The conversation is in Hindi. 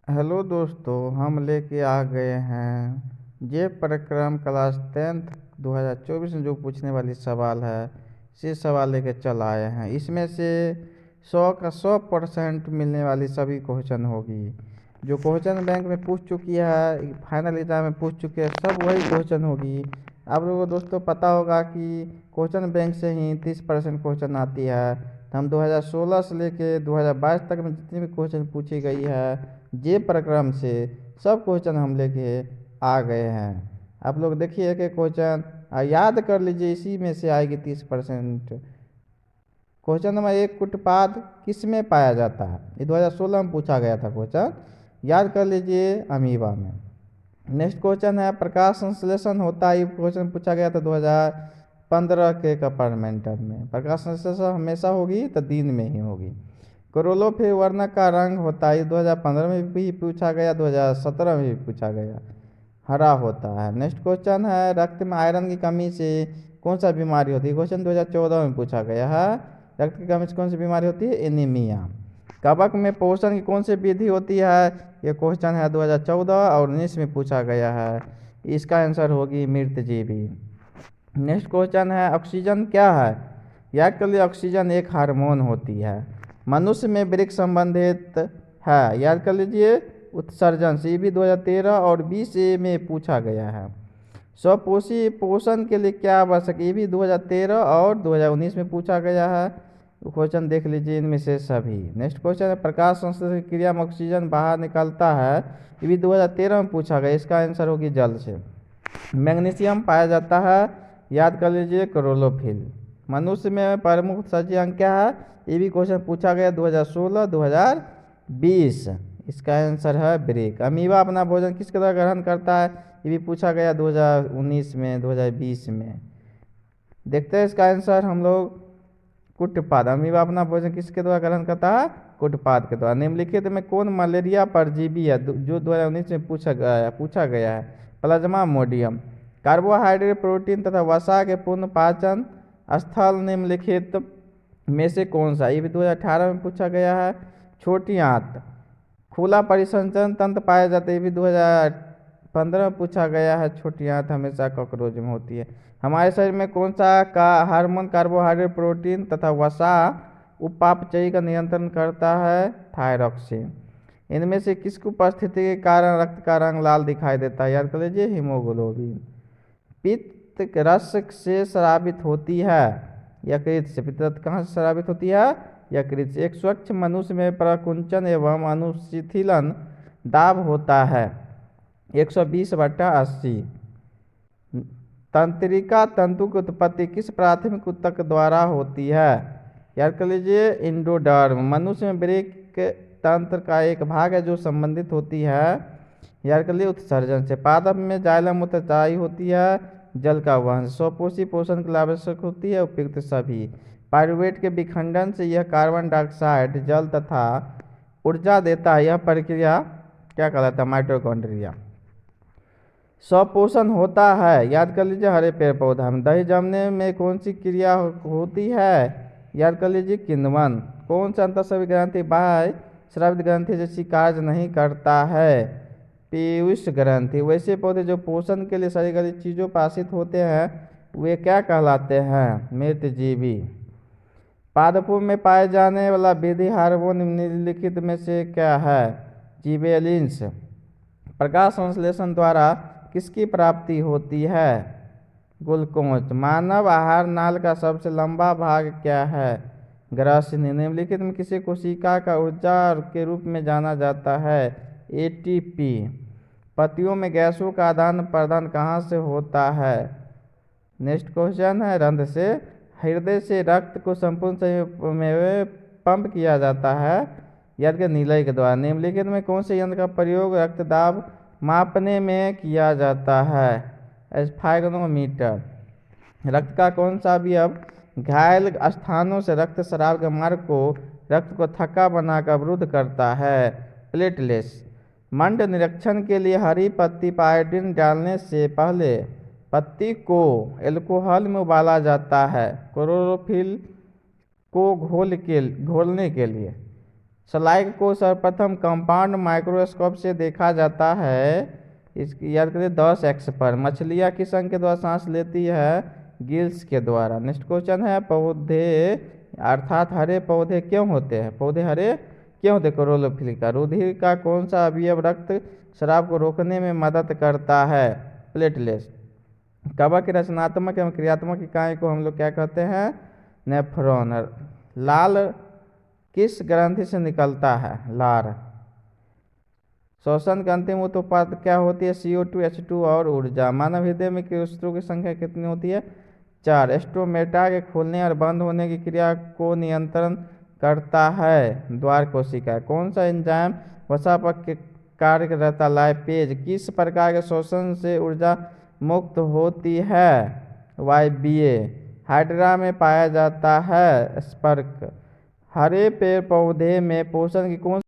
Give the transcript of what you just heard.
हेलो दोस्तों, हम लेके आ गए हैं जे प्रक्रम क्लास 10th 2024 में जो पूछने वाली सवाल है। इसी सवाल लेके चल आए हैं। इसमें से 100 का 100% मिलने वाली सभी क्वेश्चन होगी। जो क्वेश्चन बैंक में पूछ चुकी है, फाइनल एग्जाम में पूछ चुके हैं, सब वही क्वेश्चन होगी। आप लोगों को दोस्तों पता होगा कि क्वेश्चन बैंक से ही 30% क्वेश्चन आती है। तो हम 2016 से लेके 2022 तक में जितनी भी क्वेश्चन पूछी गई है जे प्रक्रम से, सब क्वेश्चन हम लेके आ गए हैं। आप लोग देखिए एक एक क्वेश्चन याद कर लीजिए, इसी में से आएगी 30%। क्वेश्चन नंबर 1, कुटपाद किस में पाया जाता है? ये 2016 में पूछा गया था क्वेश्चन, याद कर लीजिए, अमीबा में। नेक्स्ट क्वेश्चन है, प्रकाश संश्लेषण होता है, ये क्वेश्चन पूछा गया था 2015 के कंपार्टमेंटल में। प्रकाश संश्लेषण हमेशा होगी तो दिन में ही होगी। क्लोरोफिल वर्णक का रंग होता है, 2015 में भी पूछा गया, 2017 में भी पूछा गया, हरा होता है। नेक्स्ट क्वेश्चन है, रक्त में आयरन की कमी से कौन सा बीमारी होती है? क्वेश्चन 2014 में पूछा गया है। रक्त की कमी से कौन सी बीमारी होती है? एनीमिया। कवक में पोषण की कौन सी विधि होती है? ये क्वेश्चन है 2014 और 19 में पूछा गया है। इसका आंसर होगी मृतजीवी। नेक्स्ट क्वेश्चन है, ऑक्सीजन क्या है? याद कर लिए, ऑक्सीजन एक हार्मोन होती है। मनुष्य में वृक्क संबंधित है, याद कर लीजिए, उत्सर्जन से। ये भी 2013 और 20 में पूछा गया है। स्वपोषी पोषण के लिए क्या आवश्यक? ये भी 2013 और 2019 में पूछा गया है। क्वेश्चन देख लीजिए इनमें से सभी। नेक्स्ट क्वेश्चन है, प्रकाश संश्लेषण की क्रिया में ऑक्सीजन बाहर निकलता है, ये भी 2013 में पूछा गया। इसका आंसर होगी जल से। मैग्नीशियम पाया जाता है, याद कर लीजिए, क्लोरोफिल। मनुष्य में प्रमुख उत्सर्जी अंग क्या है? ये भी क्वेश्चन पूछा गया 2016 2020। इसका आंसर है ब्रेक। अमीबा अपना भोजन किसके द्वारा ग्रहण करता है? ये भी पूछा गया 2019 में 2020 में। देखते हैं इसका आंसर हम लोग। कुटपाद। अमीबा अपना भोजन किसके द्वारा ग्रहण करता है? कुटपाद के द्वारा। निम्नलिखित में कौन मलेरिया परजीवी है जो 2019 में पूछा गया है? प्लाज्मामोडियम। कार्बोहाइड्रेट, प्रोटीन तथा वसा के पूर्ण पाचन स्थल निम्नलिखित में से कौन सा? ये भी 2018 में पूछा गया है। छोटी आंत। खुला परिसंचरण तंत्र पाया जाता है, ये भी 2015 में पूछा गया है। छोटी आंत हमेशा कॉकरोच में होती है। हमारे शरीर में कौन सा का हार्मोन कार्बोहाइड्रेट, प्रोटीन तथा वसा उपापचयी का नियंत्रण करता है? थायरॉक्सिन। इनमें से किसकी उपस्थिति के कारण रक्त का रंग लाल दिखाई देता है? याद कर लीजिए, हीमोग्लोबिन। पित्त रस से स्रावित होती है, यकृत से। पित्त रस कहाँ से स्रावित होती है? यकृत से। एक स्वच्छ मनुष्य में प्रकुंचन एवं अनुशीथिलन दाब होता है 120/80। तंत्रिका तंतु की उत्पत्ति किस प्राथमिक ऊतक द्वारा होती है? याद कर लीजिए, एंडोडर्म। मनुष्य में ब्रेक तंत्र का एक भाग है जो संबंधित होती है, याद कर लीजिए, उत्सर्जन से। पादप में जाइलम ऊतकताई होती है, जल का वहन। स्वपोषी पोषण के लिए आवश्यक होती है उपयुक्त सभी। पायरुवेट के विखंडन से यह कार्बन डाइऑक्साइड, जल तथा ऊर्जा देता है। यह प्रक्रिया क्या कहलाता है? माइटोकॉन्ड्रिया। स्वपोषण होता है, याद कर लीजिए, हरे पेड़ पौधा में। दही जमने में कौन सी क्रिया होती है? याद कर लीजिए, किण्वन। कौन सा अंतःस्रावी ग्रंथि बाह्य स्रावित ग्रंथि जैसी कार्य नहीं करता है? पीयूष ग्रंथि। वैसे पौधे जो पोषण के लिए सारी गली चीजों पर आश्रित होते हैं वे क्या कहलाते हैं? मृतजीवी। पादपों में पाए जाने वाला विधि हार्मोन निम्नलिखित में से क्या है? जिबेलिन्स। प्रकाश संश्लेषण द्वारा किसकी प्राप्ति होती है? ग्लूकोज। मानव आहार नाल का सबसे लंबा भाग क्या है? ग्रसनी। निम्नलिखित में किसी कोशिका का ऊर्जा के रूप में जाना जाता है? एटीपी। पत्तियों में गैसों का आदान प्रदान कहाँ से होता है? नेक्स्ट क्वेश्चन है, रंध्र से। हृदय से रक्त को संपूर्ण शरीर में पंप किया जाता है, याद कर, नीलय के द्वारा। निम्नलिखित में कौन से यंत्र का प्रयोग रक्तदाब मापने में किया जाता है? स्फाइग्नोमीटर। रक्त का कौन सा अवयव घायल स्थानों से रक्त स्राव के मार्ग को रक्त को थक्का बनाकर अवरुद्ध करता है? प्लेटलेट्स। मंड निरीक्षण के लिए हरी पत्ती पर आयोडीन डालने से पहले पत्ती को एल्कोहल में उबाला जाता है। क्लोरोफिल को घोलने के लिए। स्लाइग को सर्वप्रथम कंपाउंड माइक्रोस्कोप से देखा जाता है। इसकी याद करिए 10x पर। मछलियाँ किस अंग के द्वारा सांस लेती है? गिल्स के द्वारा। नेक्स्ट क्वेश्चन है, पौधे अर्थात हरे पौधे क्यों होते हैं? पौधे हरे क्यों होते? क्लोरोफिल का। रुधिर का कौन सा अवयव रक्त स्राव को रोकने में मदद करता है? प्लेटलेट्स। कवक की रचनात्मक एवं क्रियात्मक इकाई को हम लोग क्या कहते हैं? नेफ्रॉन। लाल किस ग्रंथि से निकलता है? लार। श्वसन की अंतिम उत्पाद क्या होती है? CO2, H2 और ऊर्जा। मानव हृदय में कोशिकाओं की संख्या कितनी होती है? 4। स्टोमेटा के खुलने और बंद होने की क्रिया को नियंत्रण करता है? द्वार कोशिका। कौन सा एंजाइम वसा पर कार्य करता? लाइपेज। किस प्रकार के शोषण से ऊर्जा मुक्त होती है? वायवीय। हाइड्रा में पाया जाता है? स्पर्क। हरे पेड़ पौधे में पोषण की कौन